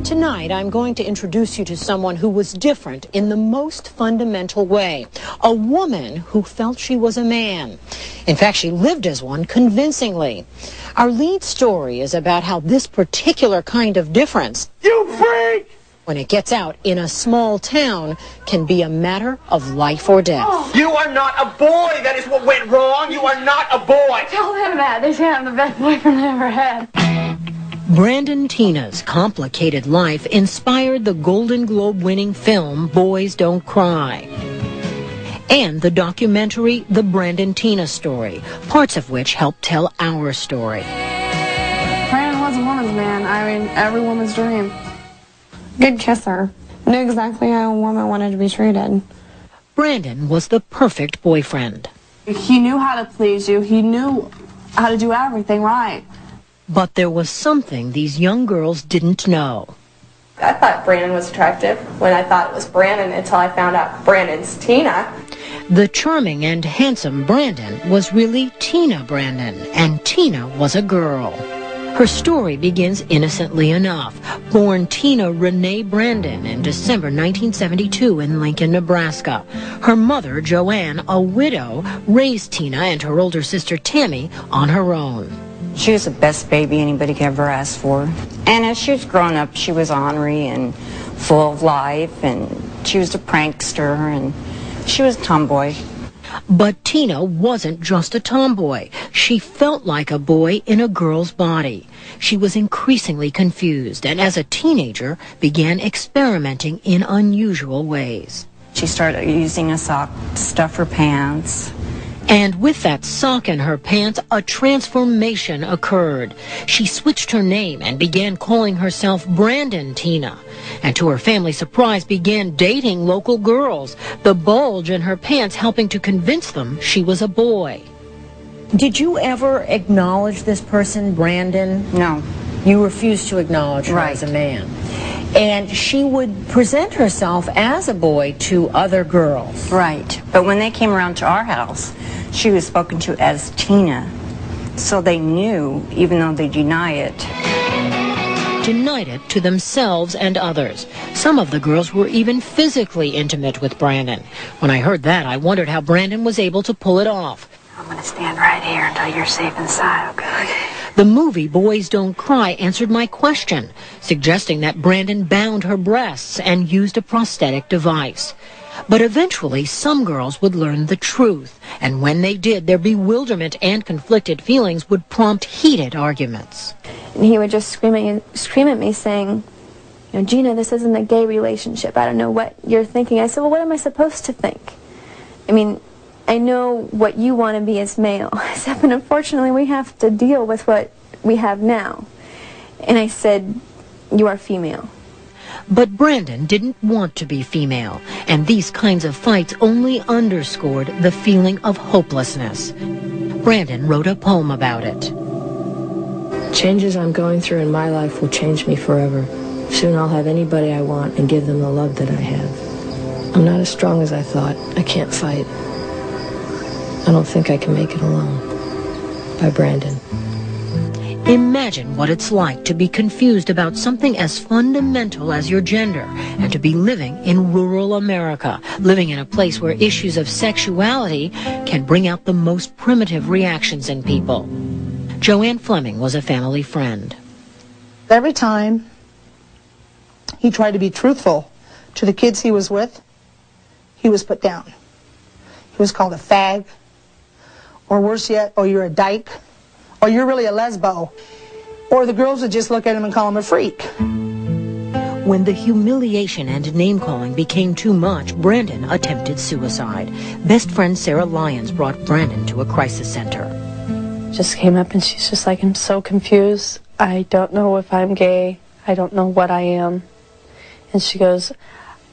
Tonight, I'm going to introduce you to someone who was different in the most fundamental way. A woman who felt she was a man. In fact, she lived as one convincingly. Our lead story is about how this particular kind of difference, you freak, when it gets out in a small town, can be a matter of life or death. Oh. You are not a boy. That is what went wrong. You are not a boy. Tell him that. They say I'm the best boyfriend I ever had. Brandon Teena's complicated life inspired the Golden Globe-winning film Boys Don't Cry and the documentary The Brandon Teena Story, parts of which help tell our story. Brandon was a woman's man. I mean, every woman's dream. Good kisser. Knew exactly how a woman wanted to be treated. Brandon was the perfect boyfriend. He knew how to please you. He knew how to do everything right. But there was something these young girls didn't know. I thought Brandon was attractive when I thought it was Brandon until I found out Brandon's Teena. The charming and handsome Brandon was really Teena Brandon, and Teena was a girl. Her story begins innocently enough. Born Teena Renee Brandon in December 1972 in Lincoln, Nebraska. Her mother, Joanne, a widow, raised Teena and her older sister Tammy on her own. She was the best baby anybody could ever ask for. And as she was growing up, she was ornery and full of life, and she was a prankster, and she was a tomboy. But Teena wasn't just a tomboy. She felt like a boy in a girl's body. She was increasingly confused, and as a teenager, began experimenting in unusual ways. She started using a sock to stuff her pants. And with that sock in her pants, a transformation occurred. She switched her name and began calling herself Brandon Teena. And to her family's surprise, began dating local girls, the bulge in her pants helping to convince them she was a boy. Did you ever acknowledge this person, Brandon? No. You refused to acknowledge her as a man. And she would present herself as a boy to other girls. Right. But when they came around to our house, she was spoken to as Teena. So they knew, even though they denied it to themselves and others. Some of the girls were even physically intimate with Brandon. When I heard that, I wondered how Brandon was able to pull it off. I'm going to stand right here until you're safe inside, okay? The movie Boys Don't Cry answered my question, suggesting that Brandon bound her breasts and used a prosthetic device. But eventually, some girls would learn the truth, and when they did, their bewilderment and conflicted feelings would prompt heated arguments. And he would just scream at me saying, you know, Gina, this isn't a gay relationship. I don't know what you're thinking. I said, well, what am I supposed to think? I mean, I know what you want to be as male. I said, but unfortunately, we have to deal with what we have now. And I said, you are female. But Brandon didn't want to be female, and these kinds of fights only underscored the feeling of hopelessness. Brandon wrote a poem about it. Changes I'm going through in my life will change me forever. Soon I'll have anybody I want and give them the love that I have. I'm not as strong as I thought. I can't fight. I don't think I can make it alone. By Brandon. Imagine what it's like to be confused about something as fundamental as your gender and to be living in rural America, living in a place where issues of sexuality can bring out the most primitive reactions in people. Joanne Fleming was a family friend. Every time he tried to be truthful to the kids he was with, he was put down. He was called a fag, or worse yet, oh, you're a dyke, or you're really a lesbo, or the girls would just look at him and call him a freak. When the humiliation and name-calling became too much, Brandon attempted suicide. Best friend Sarah Lyons brought Brandon to a crisis center. Just came up and she's just like, I'm so confused. I don't know if I'm gay. I don't know what I am. And she goes,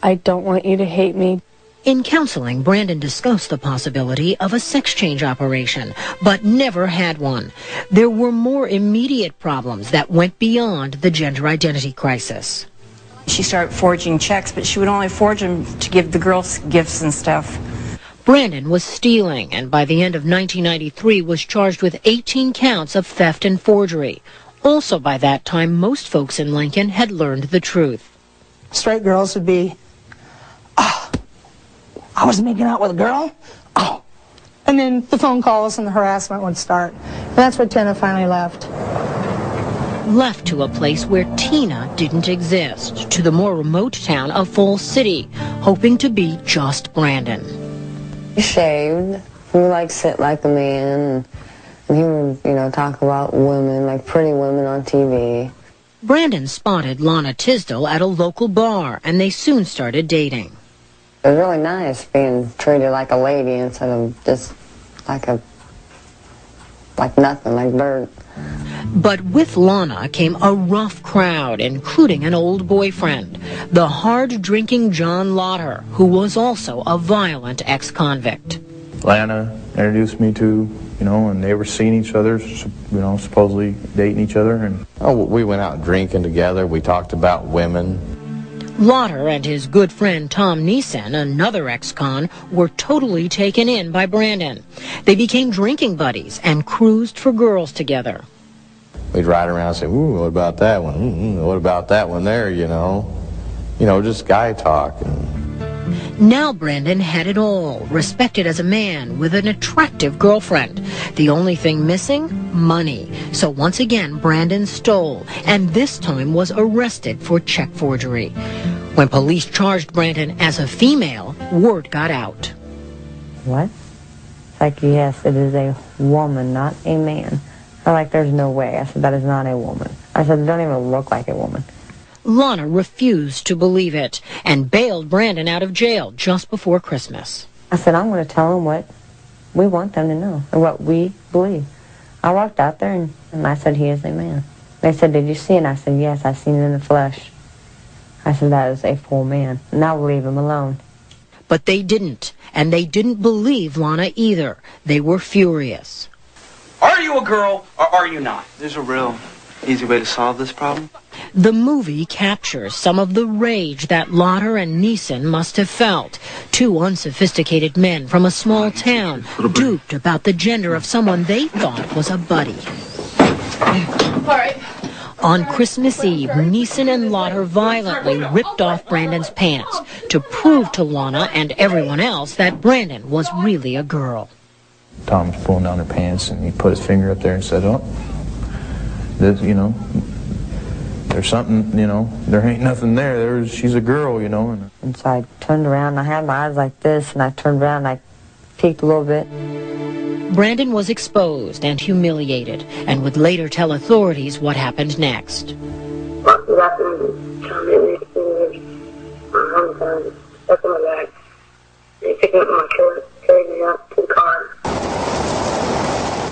I don't want you to hate me. In counseling, Brandon discussed the possibility of a sex change operation, but never had one. There were more immediate problems that went beyond the gender identity crisis. She started forging checks, but she would only forge them to give the girls gifts and stuff. Brandon was stealing, and by the end of 1993 was charged with 18 counts of theft and forgery. Also by that time, most folks in Lincoln had learned the truth. Straight girls would be, oh, I was making out with a girl? Oh. And then the phone calls and the harassment would start. And that's where Teena finally left. Left to a place where Teena didn't exist, to the more remote town of Falls City, hoping to be just Brandon. He shaved. He would like sit like a man, and he would, you know, talk about women, like pretty women on TV. Brandon spotted Lana Tisdale at a local bar, and they soon started dating. It was really nice being treated like a lady instead of just like nothing, like dirt. But with Lana came a rough crowd, including an old boyfriend, the hard-drinking John Lauder, who was also a violent ex-convict. Lana introduced me to, you know, and they were seeing each other, you know, supposedly dating each other. And we went out drinking together. We talked about women. Lauder and his good friend Tom Neeson, another ex-con, were totally taken in by Brandon. They became drinking buddies and cruised for girls together. We'd ride around and say, ooh, what about that one? What about that one there, you know? You know, just guy talk. Now Brandon had it all, respected as a man with an attractive girlfriend. The only thing missing? Money. So once again, Brandon stole, and this time was arrested for check forgery. When police charged Brandon as a female, word got out. What? It's like, yes, it is a woman, not a man. I'm like, there's no way. I said, that is not a woman. I said, it don't even look like a woman. Lana refused to believe it and bailed Brandon out of jail just before Christmas. I said, I'm going to tell them what we want them to know and what we believe. I walked out there and I said, he is a man. They said, did you see it? And I said, yes, I seen it in the flesh. I said, that is a full man, and I will leave him alone. But they didn't, and they didn't believe Lana either. They were furious. Are you a girl or are you not? There's a real easy way to solve this problem. The movie captures some of the rage that Lauder and Neeson must have felt. Two unsophisticated men from a small town, duped about the gender of someone they thought was a buddy. All right. On Christmas Eve, Neeson and Lauder violently ripped off Brandon's pants to prove to Lana and everyone else that Brandon was really a girl. Tom was pulling down her pants, and he put his finger up there and said, oh, this, you know, there's something, you know, there ain't nothing there. She's a girl, you know. And so I turned around, and I had my eyes like this, and I turned around, and I peeked a little bit. Brandon was exposed and humiliated, and would later tell authorities what happened next.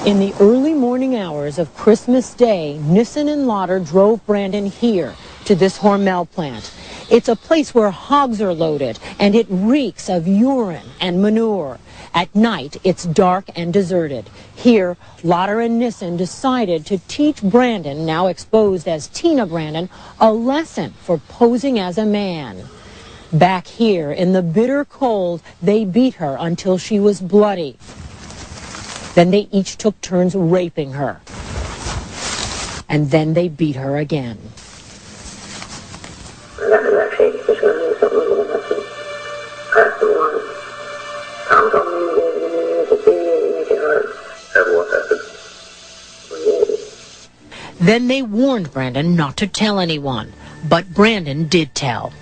In the early morning hours of Christmas Day, Neeson and Lauder drove Brandon here to this Hormel plant. It's a place where hogs are loaded, and it reeks of urine and manure. At night, it's dark and deserted. Here, Lauder and Neeson decided to teach Brandon, now exposed as Teena Brandon, a lesson for posing as a man. Back here, in the bitter cold, they beat her until she was bloody. Then they each took turns raping her. And then they beat her again. Then they warned Brandon not to tell anyone, but Brandon did tell.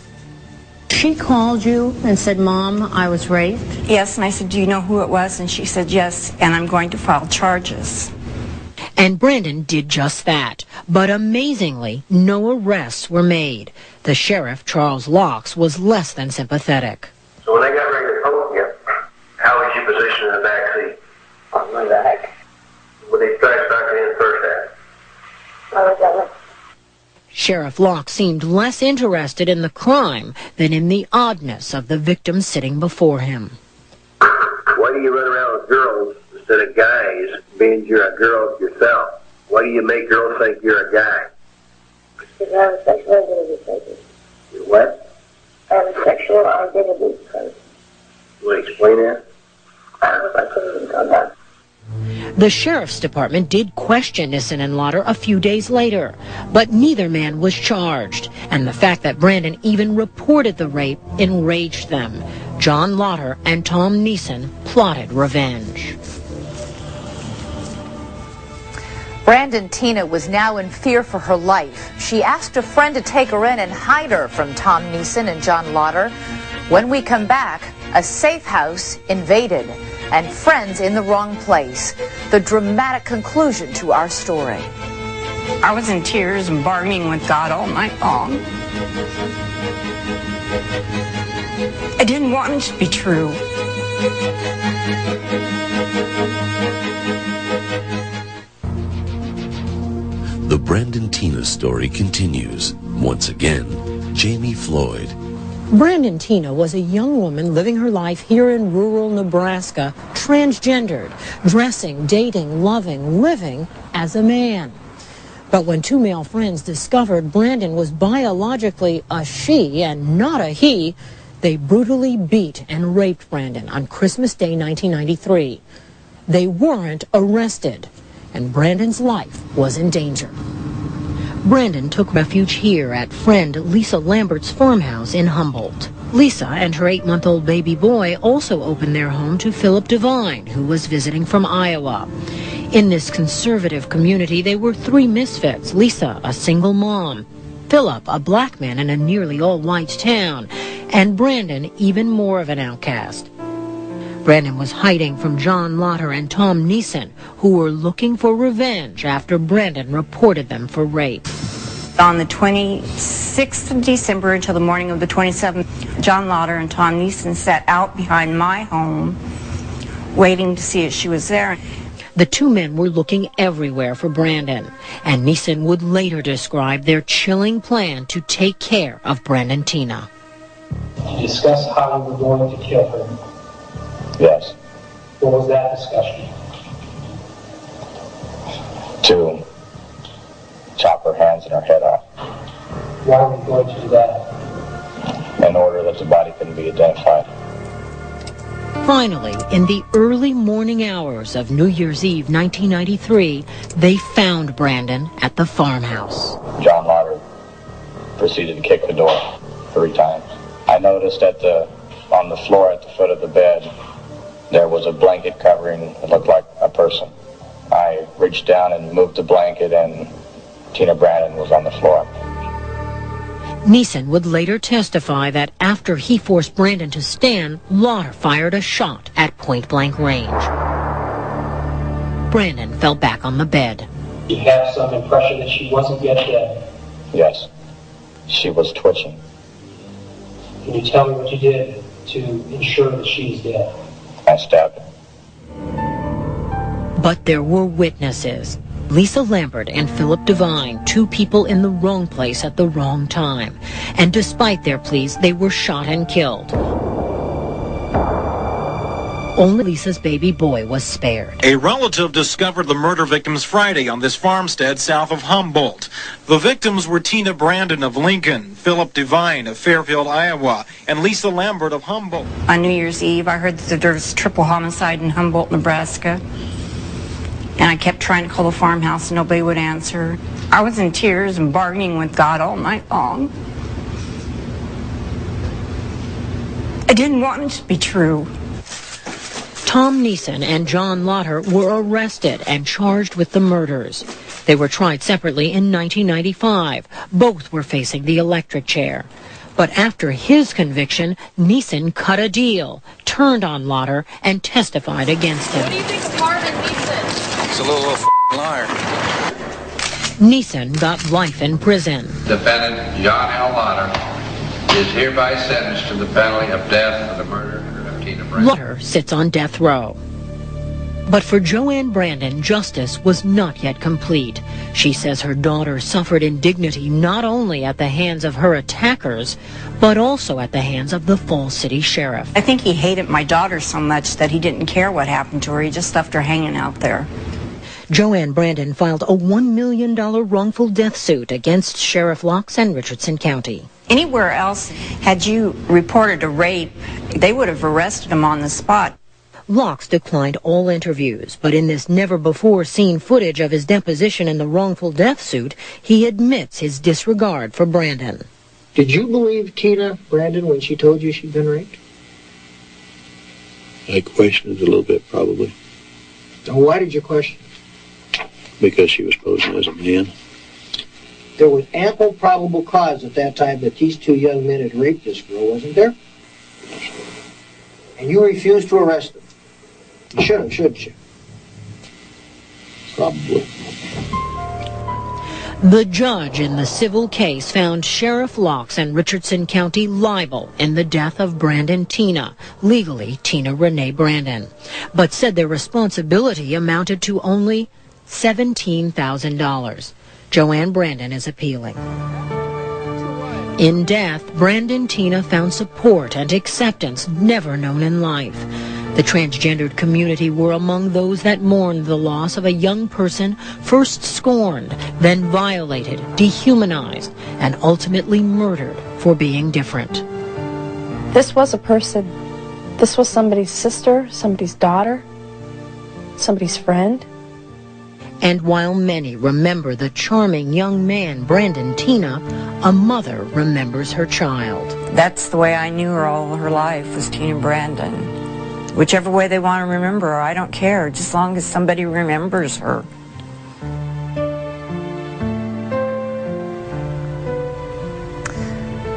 She called you and said, Mom, I was raped? Yes, and I said, do you know who it was? And she said, yes, and I'm going to file charges. And Brandon did just that. But amazingly, no arrests were made. The sheriff, Charles Locks, was less than sympathetic. So when they got ready to poke you, how was your position in the back seat? On my back. Were they strapped back in first half? I was at it. Sheriff Locke seemed less interested in the crime than in the oddness of the victim sitting before him. Why do you run around with girls instead of guys, being you're a girl yourself? Why do you make girls think you're a guy? Because I have a sexual identity crisis. You what? I have a sexual identity crisis. You want to explain that? I don't know if I can even come back. The sheriff's department did question Nissen and Lauder a few days later, but neither man was charged, and the fact that Brandon even reported the rape enraged them. John Lauder and Tom Nissen plotted revenge. Brandon Teena was now in fear for her life. She asked a friend to take her in and hide her from Tom Nissen and John Lauder. When we come back, a safe house invaded and friends in the wrong place. The dramatic conclusion to our story. I was in tears and bargaining with God all night long. I didn't want it to be true. The Brandon Teena story continues. Once again, Jamie Floyd. Brandon Teena was a young woman living her life here in rural Nebraska, transgendered, dressing, dating, loving, living as a man. But when two male friends discovered Brandon was biologically a she and not a he, they brutally beat and raped Brandon on Christmas Day 1993. They weren't arrested, and Brandon's life was in danger. Brandon took refuge here at friend Lisa Lambert's farmhouse in Humboldt. Lisa and her 8-month-old baby boy also opened their home to Philip Devine, who was visiting from Iowa. In this conservative community, they were three misfits: Lisa, a single mom; Philip, a black man in a nearly all-white town; and Brandon, even more of an outcast. Brandon was hiding from John Lauder and Tom Nissen, who were looking for revenge after Brandon reported them for rape. On the 26th of December until the morning of the 27th, John Lauder and Tom Nissen sat out behind my home, waiting to see if she was there. The two men were looking everywhere for Brandon, and Nissen would later describe their chilling plan to take care of Brandon Teena. You discussed how you were going to kill her. Yes. What was that discussion? To chop her hands and her head off. Why were you going to do that? In order that the body couldn't be identified. Finally, in the early morning hours of New Year's Eve 1993, they found Brandon at the farmhouse. John Lauder proceeded to kick the door 3 times. I noticed on the floor at the foot of the bed, there was a blanket covering that looked like a person. I reached down and moved the blanket, and Teena Brandon was on the floor. Nissen would later testify that after he forced Brandon to stand, Lauder fired a shot at point-blank range. Brandon fell back on the bed. You have some impression that she wasn't yet dead? Yes. She was twitching. Can you tell me what you did to ensure that she's dead? I stabbed her. But there were witnesses. Lisa Lambert and Philip Devine, two people in the wrong place at the wrong time. And despite their pleas, they were shot and killed. Only Lisa's baby boy was spared. A relative discovered the murder victims Friday on this farmstead south of Humboldt. The victims were Teena Brandon of Lincoln, Philip Devine of Fairfield, Iowa, and Lisa Lambert of Humboldt. On New Year's Eve, I heard that there was triple homicide in Humboldt, Nebraska. And I kept trying to call the farmhouse and nobody would answer. I was in tears and bargaining with God all night long. I didn't want it to be true. Tom Nissen and John Lauder were arrested and charged with the murders. They were tried separately in 1995. Both were facing the electric chair. But after his conviction, Nissen cut a deal, turned on Lauder, and testified against him. What do you think of Marvin Nissen? He's a little liar. Nissen got life in prison. Defendant John L. Lauder is hereby sentenced to the penalty of death for the murder of Teena Brandon. Lauder sits on death row. But for Joanne Brandon, justice was not yet complete. She says her daughter suffered indignity not only at the hands of her attackers, but also at the hands of the Falls City Sheriff. I think he hated my daughter so much that he didn't care what happened to her. He just left her hanging out there. Joanne Brandon filed a $1 million wrongful death suit against Sheriff Locks and Richardson County. Anywhere else, had you reported a rape, they would have arrested him on the spot. Locks declined all interviews, but in this never-before-seen footage of his deposition in the wrongful death suit, he admits his disregard for Brandon. Did you believe Teena, Brandon, when she told you she'd been raped? I questioned it a little bit, probably. And why did you question it? Because she was posing as a man. There was ample probable cause at that time that these two young men had raped this girl, wasn't there? And you refused to arrest them. You should have, shouldn't you? Probably. The judge in the civil case found Sheriff Locks and Richardson County liable in the death of Brandon Teena, legally Teena Renee Brandon, but said their responsibility amounted to only $17,000. Joanne Brandon is appealing. In death, Brandon Teena found support and acceptance never known in life. The transgendered community were among those that mourned the loss of a young person first scorned, then violated, dehumanized, and ultimately murdered for being different. This was a person. This was somebody's sister, somebody's daughter, somebody's friend. And while many remember the charming young man, Brandon Teena, a mother remembers her child. That's the way I knew her all her life, was Teena Brandon. Whichever way they want to remember her, I don't care, just as long as somebody remembers her.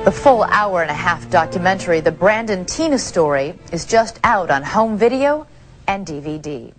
The full hour-and-a-half documentary, The Brandon Teena Story, is just out on home video and DVD.